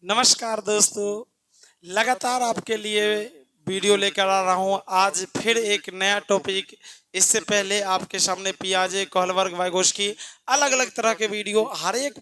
नमस्कार दोस्तों, लगातार आपके लिए वीडियो लेकर आ रहा हूँ। आज फिर एक नया टॉपिक। इससे पहले आपके सामने पियाजे, कोहलबर्ग, वाइगोस्की अलग अलग तरह के वीडियो हर एक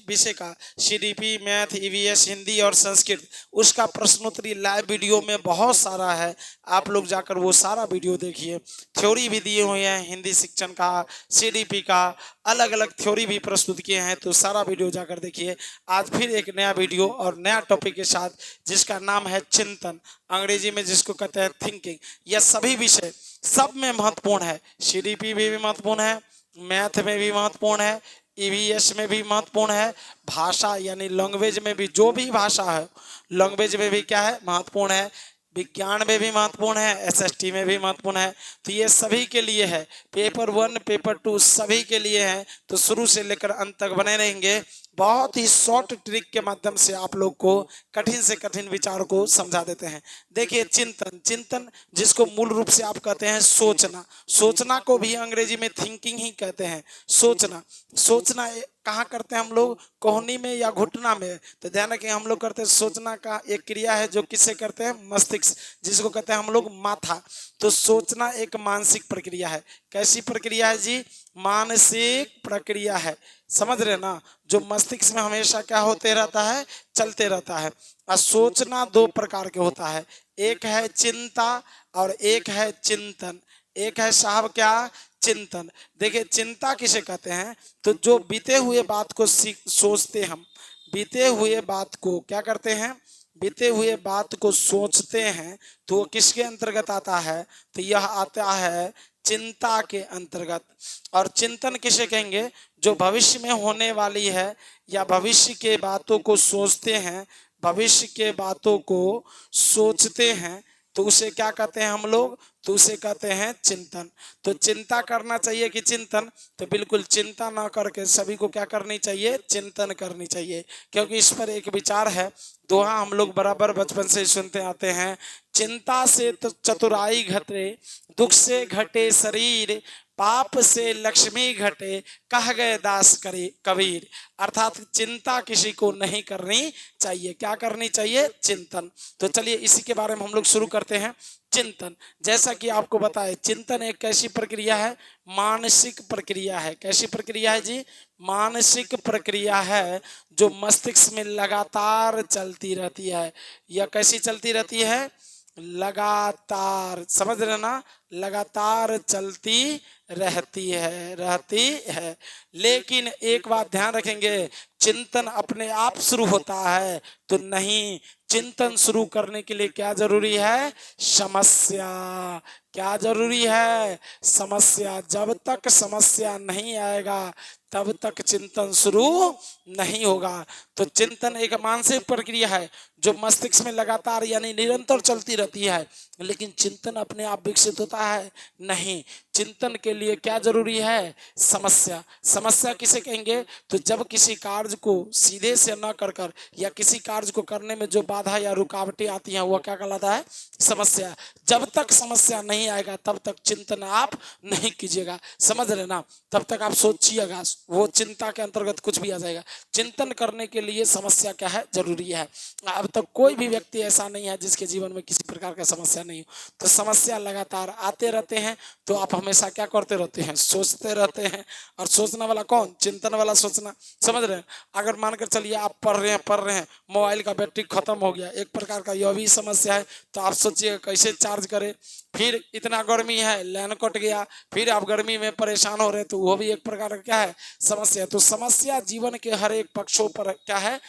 विषय का सीडीपी, मैथ, ईवीएस, हिंदी और संस्कृत उसका प्रश्नोत्तरी लाइव वीडियो में बहुत सारा है। आप लोग जाकर वो सारा वीडियो देखिए। थ्योरी भी दिए हुए हैं, हिंदी शिक्षण का, सीडीपी का, अलग अलग थ्योरी भी प्रस्तुत किए हैं, तो सारा वीडियो जाकर देखिए। आज फिर एक नया वीडियो और नया टॉपिक के साथ, जिसका नाम है चिंतन, अंग्रेजी में जिसको कहते हैं थिंकिंग। यह सभी विषय सब में महत्वपूर्ण है। सीडीपी में भी महत्वपूर्ण है, मैथ में भी महत्वपूर्ण है, ईवीएस में भी महत्वपूर्ण है, भाषा यानी लैंग्वेज में भी, जो भी भाषा है लैंग्वेज में भी क्या है, महत्वपूर्ण है, विज्ञान में भी महत्वपूर्ण है, एसएसटी में भी महत्वपूर्ण है। तो ये सभी के लिए है। पेपर 1, पेपर 2 सभी के लिए है। तो शुरू से लेकर अंत तक बने रहेंगे। बहुत ही शॉर्ट ट्रिक के माध्यम से आप लोग को कठिन से कठिन विचार को समझा देते हैं। देखिए, चिंतन, चिंतन जिसको मूल रूप से आप कहते हैं सोचना, सोचना को भी अंग्रेजी में थिंकिंग ही कहते हैं। सोचना, सोचना कहाँ करते हैं हम लोग, कोहनी में या घुटना में? तो ध्यान रखें, हम लोग करते हैं सोचना का एक क्रिया है जो किससे करते हैं, मस्तिष्क, जिसको कहते हैं हम लोग माथा। तो सोचना एक मानसिक प्रक्रिया है। कैसी प्रक्रिया है जी? मानसिक प्रक्रिया है। समझ रहे ना? जो मस्तिष्क में हमेशा क्या होते रहता है, चलते रहता है। और सोचना दो प्रकार के होता है, एक है चिंता और एक है चिंतन। एक है साहब क्या, चिंतन। देखिए, चिंता किसे कहते हैं? तो जो बीते हुए बात को सोचते, हम बीते हुए बात को क्या करते हैं, बीते हुए बात को सोचते हैं, तो वो किसके अंतर्गत आता है? तो यह आता है चिंता के अंतर्गत। और चिंतन किसे कहेंगे? जो भविष्य में होने वाली है या भविष्य के बातों को सोचते हैं, भविष्य के बातों को सोचते हैं, तो उसे क्या कहते हैं हम लोग? तो उसे कहते हैं चिंतन। तो चिंता करना चाहिए कि चिंतन? तो बिल्कुल चिंता ना करके सभी को क्या करनी चाहिए, चिंतन करनी चाहिए। क्योंकि इस पर एक विचार है, दोहा हम लोग बराबर बचपन से सुनते आते हैं, चिंता से तो चतुराई घटे, दुख से घटे शरीर, पाप से लक्ष्मी घटे, कह गए दास करे कबीर। अर्थात चिंता किसी को नहीं करनी चाहिए। क्या करनी चाहिए? चिंतन। तो चलिए इसी के बारे में हम लोग शुरू करते हैं। चिंतन, जैसा कि आपको बताए, चिंतन एक कैसी प्रक्रिया है? मानसिक प्रक्रिया है। कैसी प्रक्रिया है जी? मानसिक प्रक्रिया है, जो मस्तिष्क में लगातार चलती रहती है। यह कैसी चलती रहती है? लगातार, समझ रहे ना? लगातार चलती रहती है। लेकिन एक बात ध्यान रखेंगे, चिंतन अपने आप शुरू होता है तो नहीं। चिंतन शुरू करने के लिए क्या जरूरी है? समस्या। क्या जरूरी है? समस्या। जब तक समस्या नहीं आएगा तब तक चिंतन शुरू नहीं होगा। तो चिंतन एक मानसिक प्रक्रिया है जो मस्तिष्क में लगातार यानी निरंतर चलती रहती है। लेकिन चिंतन अपने आप विकसित होता है? नहीं। चिंतन के लिए क्या जरूरी है? समस्या। समस्या किसे कहेंगे? तो जब किसी कार्य को सीधे से न कर या किसी कार्य को करने में जो बाधा या रुकावटें आती हैं, वह क्या कहलाता है? समस्या। जब तक समस्या नहीं आएगा तब तक चिंतन आप नहीं कीजिएगा। समझ रहे ना? तब तक आप सोचिएगा, वो चिंता के अंतर्गत कुछ भी आ जाएगा। चिंतन करने के लिए समस्या क्या है, जरूरी है। अब तक कोई भी व्यक्ति ऐसा नहीं है जिसके जीवन में किसी प्रकार का समस्या नहीं हो। तो समस्या लगातार आते रहते हैं, तो आप हमेशा क्या करते रहते हैं? सोचते रहते हैं। और सोचने वाला कौन? चिंतन वाला सोचना। समझ रहे हैं? अगर मानकर चलिए आप पढ़ रहे हैं, मोबाइल का बैटरी खत्म हो गया, एक प्रकार का यह भी समस्या है। तो आप सोचिए कैसे चार्ज करें। फिर इतना गर्मी है, लाइन कट गया, फिर आप गर्मी में परेशान हो रहे, तो वो भी एक प्रकार का क्या है? समस्या। तो समस्या जीवन के हर एक पक्षों पर क्या है?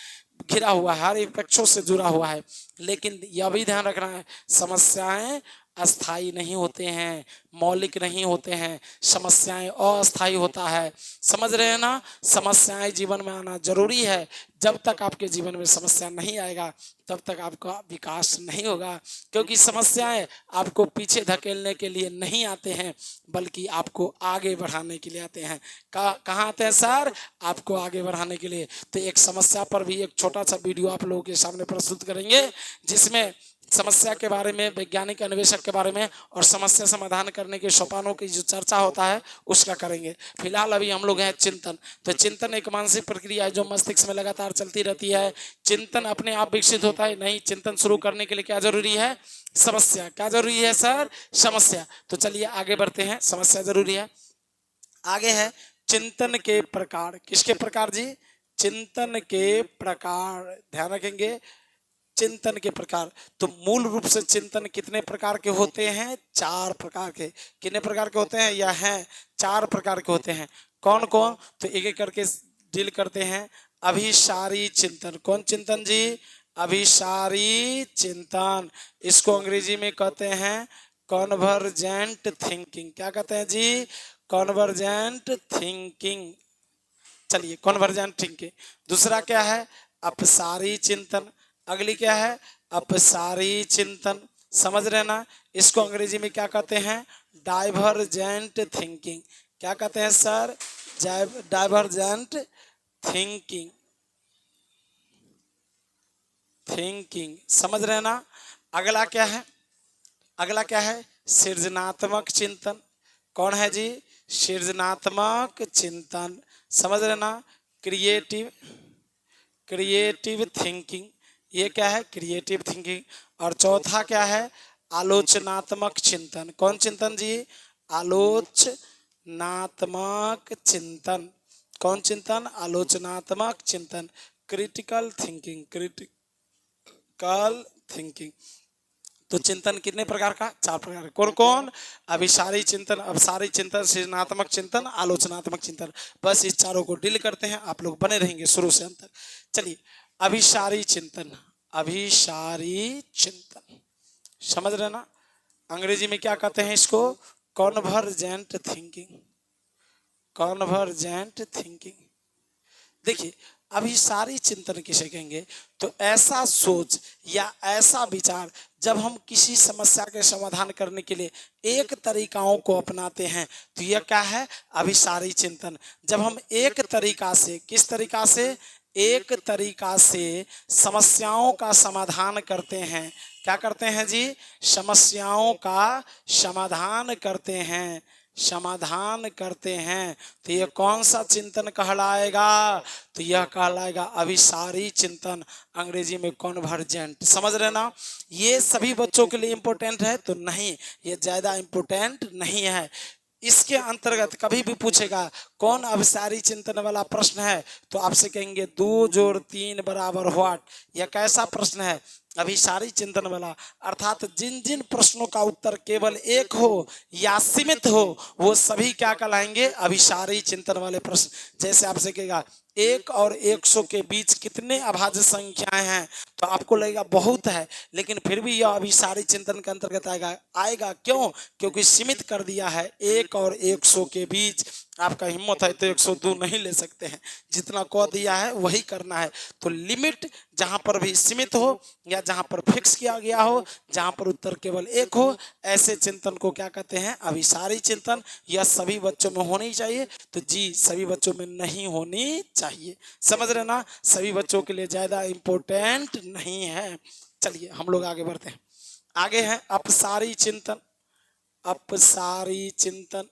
घिरा हुआ है, हर एक पक्षों से जुड़ा हुआ है। लेकिन यह भी ध्यान रखना है, समस्याएं अस्थाई नहीं होते हैं, मौलिक नहीं होते हैं। समस्याएं अस्थाई होता है। समझ रहे हैं ना? समस्याएं जीवन में आना जरूरी है। जब तक आपके जीवन में समस्या नहीं आएगा तब तक आपका विकास नहीं होगा। क्योंकि समस्याएं आपको पीछे धकेलने के लिए नहीं आते हैं, बल्कि आपको आगे बढ़ाने के लिए आते हैं। कहाँ आते हैं सर? आपको आगे बढ़ाने के लिए। तो एक समस्या पर भी एक छोटा सा वीडियो आप लोगों के सामने प्रस्तुत करेंगे, जिसमें समस्या के बारे में, वैज्ञानिक अन्वेषक के बारे में और समस्या समाधान करने के सोपानों की जो चर्चा होता है उसका करेंगे। फिलहाल अभी हम लोग हैं चिंतन। तो चिंतन एक मानसिक प्रक्रिया है जो मस्तिष्क में लगातार चलती रहती है। चिंतन अपने आप विकसित होता है नहीं, चिंतन शुरू करने के लिए क्या जरूरी है? समस्या। क्या जरूरी है सर? समस्या। तो चलिए आगे बढ़ते हैं, समस्या जरूरी है। आगे है चिंतन के प्रकार। किसके प्रकार जी? चिंतन के प्रकार। ध्यान रखेंगे, चिंतन के प्रकार। तो मूल रूप से चिंतन कितने प्रकार के होते हैं? 4 प्रकार के। कितने प्रकार के होते हैं? या हैं 4 प्रकार के होते हैं। कौन कौन? तो एक एक करके डील करते हैं। अभिसारी चिंतन। कौन चिंतन जी? अभिसारी चिंतन। इसको अंग्रेजी में कहते हैं कॉन्वर्जेंट थिंकिंग। क्या कहते हैं जी? Convergent thinking. चलिए, कॉन्वर्जेंट थिंकिंग। दूसरा क्या है? अपसारी चिंतन। अगली क्या है? अपसारी चिंतन। समझ रहे ना? इसको अंग्रेजी में क्या कहते हैं? Divergent thinking. क्या कहते हैं सर? Divergent thinking. थिंकिंग समझ रहे ना? अगला क्या है? अगला क्या है? सृजनात्मक चिंतन। कौन है जी? सृजनात्मक चिंतन। समझ रहे ना? Creative thinking. ये क्या है? Creative thinking. और चौथा क्या है? आलोचनात्मक चिंतन। कौन चिंतन जी? आलोचनात्मक चिंतन। कौन चिंतन? आलोचनात्मक चिंतन। Critical thinking. Critical thinking. तो चिंतन कितने प्रकार का? 4 प्रकार। कौन कौन? अभिसारी चिंतन, अपसारी चिंतन, सृजनात्मक चिंतन, आलोचनात्मक चिंतन। बस इस चारों को डील करते हैं, आप लोग बने रहेंगे शुरू से अंत तक। चलिए, अभिसारी चिंतन। अभिसारी चिंतन समझ रहे ना? अंग्रेजी में क्या कहते हैं इसको? Convergent thinking. Convergent thinking. देखिए, अभिसारी चिंतन किसे कहेंगे? तो ऐसा सोच या ऐसा विचार जब हम किसी समस्या के समाधान करने के लिए एक तरीकाओं को अपनाते हैं तो यह क्या है? अभिसारी चिंतन। जब हम एक तरीका से, किस तरीका से? एक तरीका से समस्याओं का समाधान करते हैं। क्या करते हैं जी? समस्याओं का समाधान करते हैं। समाधान करते हैं तो यह कौन सा चिंतन कहलाएगा? तो यह कहलाएगा अभिसारी चिंतन, अंग्रेजी में कॉन्वर्जेंट। समझ रहे ना? ये सभी बच्चों के लिए इंपॉर्टेंट है? तो नहीं, ये ज्यादा इंपॉर्टेंट नहीं है। इसके अंतर्गत कभी भी पूछेगा कौन अभिसारी चिंतन वाला प्रश्न है तो आपसे कहेंगे 2 जोड़ 3 बराबर व्हाट। यह कैसा प्रश्न है? अभिसारी चिंतन वाला। अर्थात जिन जिन प्रश्नों का उत्तर केवल एक हो या सीमित हो वो सभी क्या कहलाएंगे? अभिसारी चिंतन वाले प्रश्न। जैसे आपसे कहेगा 1 और 100 के बीच कितने अभाज्य संख्याएं हैं तो आपको लगेगा बहुत है, लेकिन फिर भी यह अभिसारी चिंतन के अंतर्गत आएगा। क्यों? क्योंकि सीमित कर दिया है। 1 और 100 के बीच आपका हिम्मत है तो 102 नहीं ले सकते हैं, जितना कह दिया है वही करना है। तो लिमिट जहां पर भी सीमित हो या जहां पर फिक्स किया गया हो, जहां पर उत्तर केवल एक हो, ऐसे चिंतन को क्या कहते हैं? अभिसारी चिंतन। यह सभी बच्चों में होनी चाहिए? तो जी, सभी बच्चों में नहीं होनी चाहिए। समझ रहे ना? सभी बच्चों के लिए ज्यादा इंपॉर्टेंट नहीं है। चलिए हम लोग आगे बढ़ते हैं। आगे है अपसारी चिंतन। अपसारी चिंतन।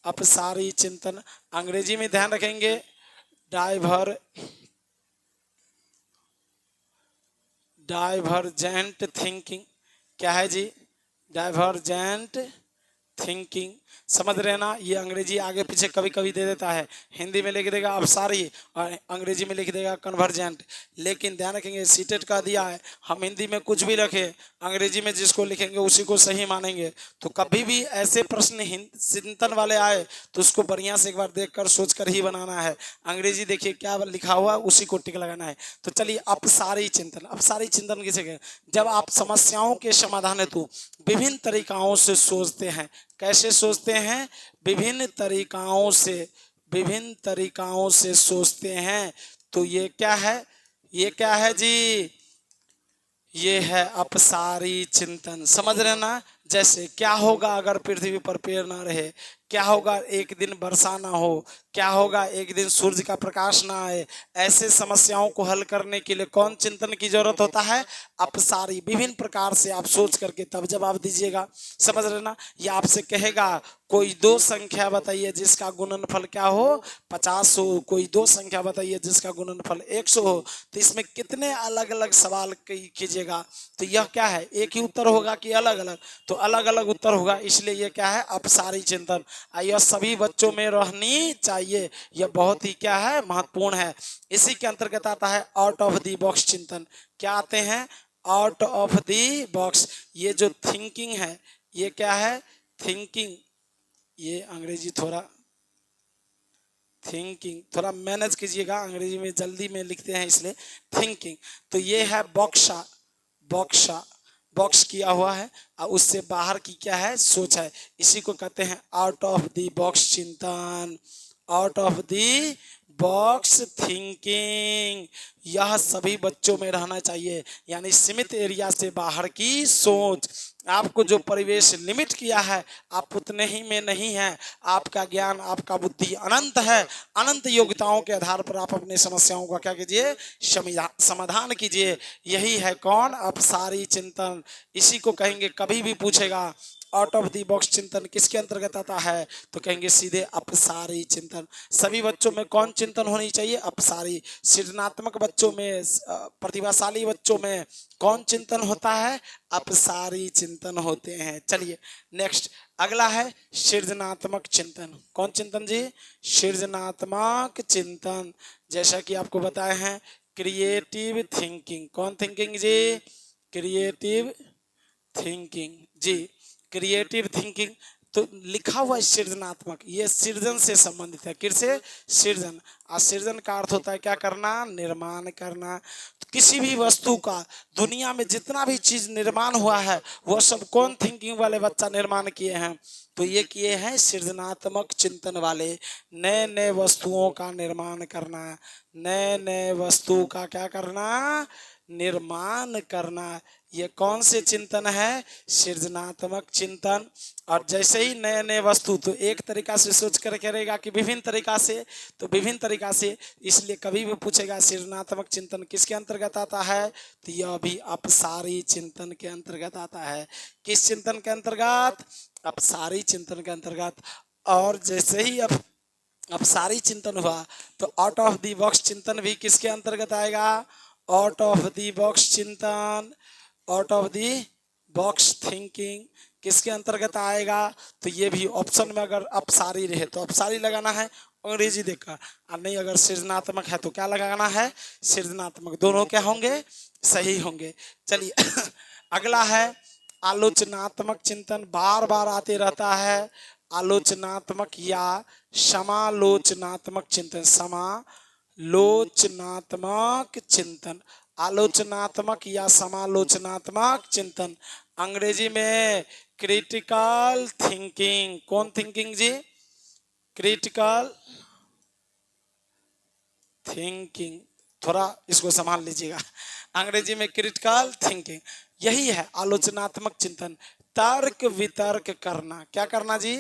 अपसारी चिंतन अंग्रेजी में ध्यान रखेंगे डाइवर्जेंट थिंकिंग। क्या है जी? Divergent thinking. समझ रहे ना? ये अंग्रेजी आगे पीछे कभी कभी दे देता है। हिंदी में लिख देगा अपसारी और अंग्रेजी में लिख देगा कन्वर्जेंट। लेकिन ध्यान रखेंगे सीटेट का दिया है, हम हिंदी में कुछ भी रखे, अंग्रेजी में जिसको लिखेंगे उसी को सही मानेंगे। तो कभी भी ऐसे प्रश्न चिंतन वाले आए तो उसको बढ़िया से एक बार देखकर सोच कर ही बनाना है। अंग्रेजी देखिए क्या लिखा हुआ उसी को टिक लगाना है। तो चलिए, अपसारी चिंतन। अपसारी चिंतन किसे कहते? जब आप समस्याओं के समाधान हेतु विभिन्न तरीकाओं से सोचते हैं। कैसे सोचते हैं? विभिन्न तरीकाओं से, विभिन्न तरीकाओं से सोचते हैं। तो ये क्या है? ये क्या है जी? ये है अपसारी चिंतन। समझ रहे ना? जैसे क्या होगा अगर पृथ्वी पर पेड़ ना रहे? क्या होगा एक दिन वर्षा ना हो? क्या होगा, एक दिन सूर्य का प्रकाश ना आए। ऐसे समस्याओं को हल करने के लिए कौन चिंतन की जरूरत होता है, अपसारी। विभिन्न प्रकार से आप सोच करके तब जवाब दीजिएगा, समझ रहे ना। ये आपसे कहेगा कोई दो संख्या बताइए जिसका गुणनफल क्या हो 50 हो, कोई दो संख्या बताइए जिसका गुणनफल 100 हो। तो इसमें कितने अलग अलग सवाल कीजिएगा, तो यह क्या है, एक ही उत्तर होगा कि अलग अलग, तो अलग अलग उत्तर होगा, इसलिए ये क्या है, अपसारी चिंतन। यह सभी बच्चों में रहनी चाहिए, यह बहुत ही क्या है, महत्वपूर्ण है। इसी के अंतर्गत आता है आउट ऑफ द बॉक्स चिंतन। क्या आते हैं, आउट ऑफ द बॉक्स। ये जो थिंकिंग है, ये क्या है, थिंकिंग। ये अंग्रेजी थोड़ा, थिंकिंग थोड़ा मैनेज कीजिएगा, अंग्रेजी में जल्दी में लिखते हैं इसलिए थिंकिंग। तो ये है बॉक्सा, बॉक्सा, बॉक्स किया हुआ है और उससे बाहर की क्या है, सोच है। इसी को कहते हैं आउट ऑफ द बॉक्स चिंतन, out of the box thinking. यह सभी बच्चों में रहना चाहिए, यानी सीमित एरिया से बाहर की सोच। आपको जो परिवेश लिमिट किया है, आप उतने ही में नहीं है। आपका ज्ञान, आपका बुद्धि अनंत है। अनंत योग्यताओं के आधार पर आप अपनी समस्याओं का क्या कीजिए, समाधान कीजिए। यही है कौन, अपसारी चिंतन। इसी को कहेंगे, कभी भी पूछेगा आउट ऑफ द बॉक्स चिंतन किसके अंतर्गत आता है, तो कहेंगे सीधे अपसारी चिंतन। सभी बच्चों में कौन चिंतन होनी चाहिए, अपसारी। सृजनात्मक बच्चों में, प्रतिभाशाली बच्चों में कौन चिंतन होता है, अपसारी चिंतन होते हैं। चलिए नेक्स्ट, अगला है सृजनात्मक चिंतन। कौन चिंतन जी, सृजनात्मक चिंतन। जैसा कि आपको बताए हैं क्रिएटिव थिंकिंग। कौन थिंकिंग जी, क्रिएटिव थिंकिंग जी, क्रिएटिव थिंकिंग। तो लिखा हुआ है सृजनात्मक, ये सृजन से संबंधित है। किससे, सृजन। और सृजन का अर्थ होता है क्या करना, निर्माण करना। तो किसी भी वस्तु का, दुनिया में जितना भी चीज निर्माण हुआ है, वह सब कौन थिंकिंग वाले बच्चा निर्माण किए हैं, तो ये किए हैं सृजनात्मक चिंतन वाले। नए नए वस्तुओं का निर्माण करना, नए नए वस्तु का क्या करना, निर्माण करना। ये कौन से चिंतन है, सृजनात्मक चिंतन। और जैसे ही नए नए वस्तु, तो एक तरीका से सोच कर करेगा कि विभिन्न तरीका से, तो विभिन्न तरीका से। इसलिए कभी भी पूछेगा सृजनात्मक चिंतन किसके अंतर्गत आता है, तो यह भी अपसारी चिंतन के अंतर्गत आता है। किस चिंतन के अंतर्गत, अपसारी चिंतन के अंतर्गत। और जैसे ही अपसारी चिंतन हुआ, तो आउट ऑफ द बॉक्स चिंतन भी किसके अंतर्गत आएगा, आउट ऑफ द बॉक्स चिंतन, out of the box thinking किसके अंतर्गत आएगा। तो ये भी ऑप्शन में अगर अपसारी रहे तो अपसारी लगाना है, अंग्रेजी देखकर। और नहीं अगर सृजनात्मक है तो क्या लगाना है, सृजनात्मक। दोनों क्या होंगे, सही होंगे। चलिए अगला है आलोचनात्मक चिंतन। बार बार आते रहता है आलोचनात्मक या समालोचनात्मक चिंतन। समालोचनात्मक चिंतन, आलोचनात्मक या समालोचनात्मक चिंतन। अंग्रेजी में क्रिटिकल थिंकिंग। कौन थिंकिंग जी, क्रिटिकल थिंकिंग। थोड़ा इसको संभाल लीजिएगा, अंग्रेजी में क्रिटिकल थिंकिंग। यही है आलोचनात्मक चिंतन। तर्क वितर्क करना। क्या करना जी,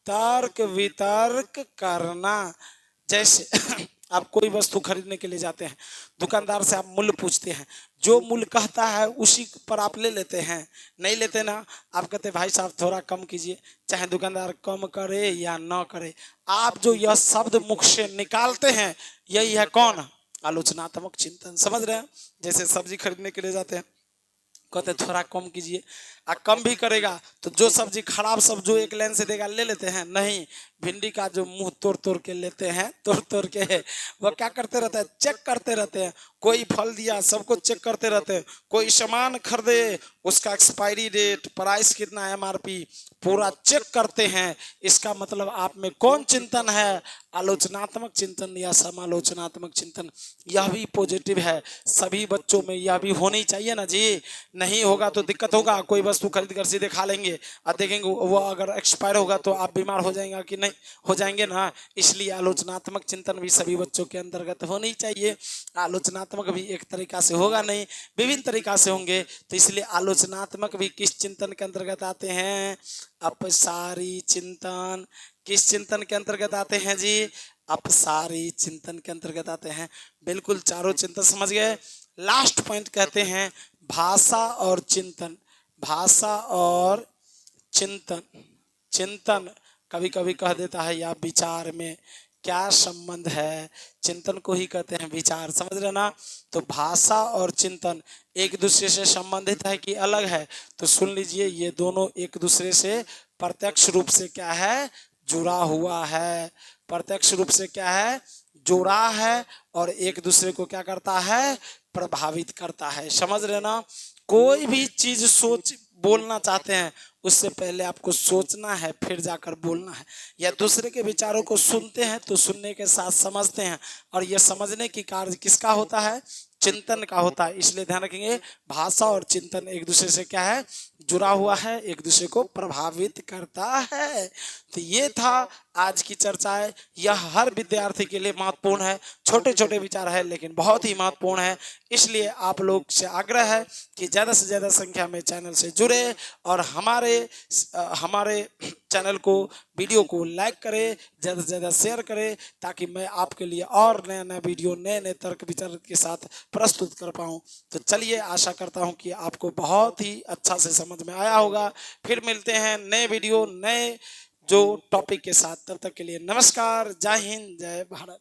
तर्क वितर्क करना। जैसे आप कोई वस्तु खरीदने के लिए जाते हैं, दुकानदार से आप मूल्य पूछते हैं, जो मूल्य कहता है उसी पर आप ले लेते हैं। नहीं लेते ना, आप कहते भाई साहब थोड़ा कम कीजिए, चाहे दुकानदार कम करे या ना करे। आप जो यह शब्द मुख से निकालते हैं, यही है कौन, आलोचनात्मक चिंतन। समझ रहे हैं। जैसे सब्जी खरीदने के लिए जाते हैं, कहते थोड़ा कम कीजिए, आ कम भी करेगा तो जो सब्जी खराब सब जो एक लाइन से देगा ले लेते हैं। नहीं, भिंडी का जो मुंह तोड़ तोड़ के लेते हैं, तोड़ तोड़ के वह क्या करते रहते हैं, चेक करते रहते हैं। कोई फल दिया सबको चेक करते रहते हैं। कोई सामान खरीदे उसका एक्सपायरी डेट, प्राइस कितना, एमआरपी पूरा चेक करते हैं। इसका मतलब आप में कौन चिंतन है, आलोचनात्मक चिंतन या समालोचनात्मक चिंतन। यह भी पॉजिटिव है, सभी बच्चों में यह भी होनी चाहिए ना जी। नहीं होगा तो दिक्कत होगा। कोई वस्तु खरीद कर सीधे खा लेंगे और देखेंगे वो अगर एक्सपायर होगा तो आप बीमार हो जाएंगे कि नहीं, हो जाएंगे ना। इसलिए आलोचनात्मक चिंतन भी सभी बच्चों के अंतर्गत होनी चाहिए। आलोचनात्मक भी एक तरीका से होगा नहीं, विभिन्न तरीका से होंगे। तो इसलिए आलोचनात्मक भी किस चिंतन के अंतर्गत आते हैं? अपसारी चिंतन। किस चिंतन के अंतर्गत आते हैं जी? अपसारी चिंतन के अंतर्गत आते हैं। बिल्कुल चारों चिंतन समझ गए। लास्ट पॉइंट कहते हैं भाषा और चिंतन। भाषा और चिंतन। चिंतन कभी कभी कह देता है या विचार में क्या संबंध है? चिंतन को ही कहते हैं विचार, समझ रहे ना। तो भाषा और चिंतन एक दूसरे से संबंधित है कि अलग है? तो सुन लीजिए, ये दोनों एक दूसरे से प्रत्यक्ष रूप से क्या है? जुड़ा हुआ है। प्रत्यक्ष रूप से क्या है? जुड़ा है। और एक दूसरे को क्या करता है? प्रभावित करता है। समझ रहे ना। कोई भी चीज सोच बोलना चाहते हैं, उससे पहले आपको सोचना है, फिर जाकर बोलना है। या दूसरे के विचारों को सुनते हैं तो सुनने के साथ समझते हैं, और यह समझने की कार्य किसका होता है? चिंतन का होता है। इसलिए ध्यान रखेंगे, भाषा और चिंतन एक दूसरे से क्या है? जुड़ा हुआ है, एक दूसरे को प्रभावित करता है। तो ये था आज की चर्चा है। यह हर विद्यार्थी के लिए महत्वपूर्ण है। छोटे छोटे विचार है लेकिन बहुत ही महत्वपूर्ण है। इसलिए आप लोग से आग्रह है कि ज़्यादा से ज़्यादा संख्या में चैनल से जुड़े और हमारे चैनल को, वीडियो को लाइक करें, ज़्यादा से ज़्यादा शेयर करें, ताकि मैं आपके लिए और नया नया वीडियो नए नए तर्क विचार के साथ प्रस्तुत कर पाऊँ। तो चलिए, आशा करता हूँ कि आपको बहुत ही अच्छा से समझ में आया होगा। फिर मिलते हैं नए वीडियो, नए जो टॉपिक के साथ। तब तक के लिए नमस्कार। जय हिंद, जय भारत।